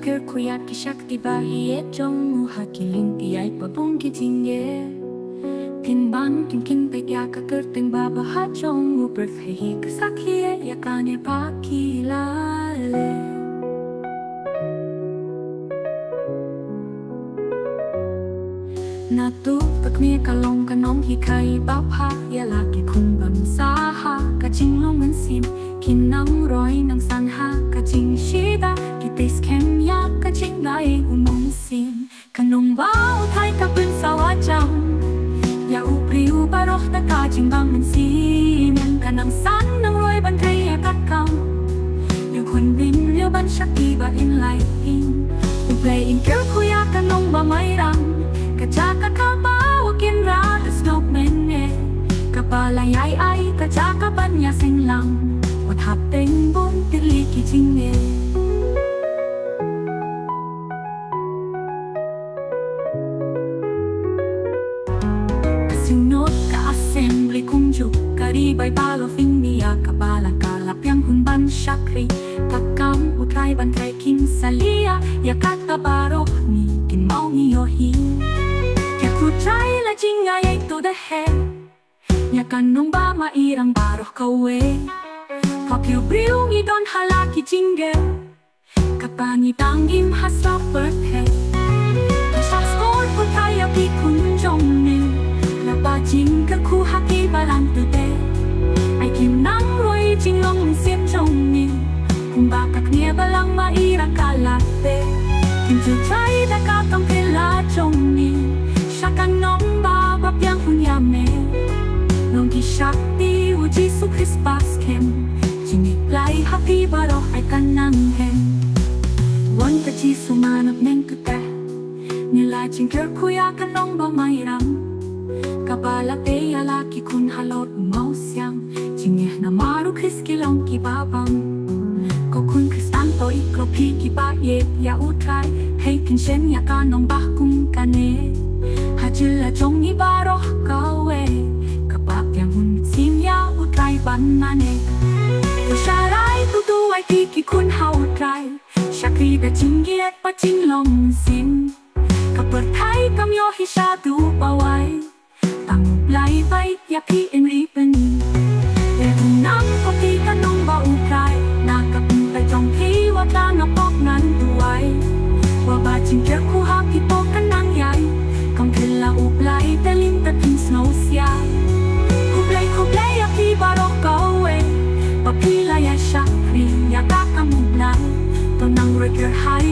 ker kuya kisyak tiba iye jong hakiling tiyay pabung kitingye Tinban kin pekya ka kerting baba hajong berfehi kesakye ya kane pakilale Natu pagmi kalong kanong hikai bapa ya laki kung bansaha kaching longan sim kinang roy ng sanha kaching shida kitis kemya kaching lai umong sim kanong bao thai kapun sa wajang ya upriu baroh na kaching bangan sim yang kanang san ng roy bantay ya kakam yung hunbin liu ban shakti ba in lai in uplay in kir kuya kanong ba mayrang Kajaka kabawa kinra the snowman Kapalayay ay kajaka banya sing lang What happened bun tiliki jinge Kasinot ka assembly kunjuk Karibay balofing niya kabala kalap yang hunban syakri Kakam utray bantay kin salia Ya katabarok ni kinmaw niyohin Try la jingay to the head Nya kanong ba mairang baroh kawe Kapyu briung idon halaki jingle Kapangitang im hasra birthday Kasak skor po tayo pikunjong nil Laba jingle kuhaki balang today Ay kim nang roy jinglong siem jong nil Kung bakak niya balang mairang kalate Kim to try da kakang pila jong nil Shakan nong babab yang hunyame Nong kishakti u Jisu Christ baskem Jiniplay happy baroh ay kanang hen Wan ka Jisu manap neng kute Nila jingker kuya kanong ba mayram Kabala te alaki kun halot umausyang Jingeh na maru Christ kilong kibabang Kokun Kristanto ikropi kibayet ya utray Hey kinshen ya kanong bahkung kane Hajila jong ibaroh kawe Kapag yang hunsim ya utray banane Usharay tutuay tiki kun ha utray Syakri da jinggiet pa jinglong sim Kapertay kamyo hisadu baway Tangublay bay yaki in ripen Leunang kopi kanong ba utray Nakapuntay jong hiwat lang apok nan duway Waba jingger kuha kipo kanang yay Kang kila ublay dalim tating snow siya Kublay api barok kawe Papila ya syakri ya kakamublay Tonang reger hay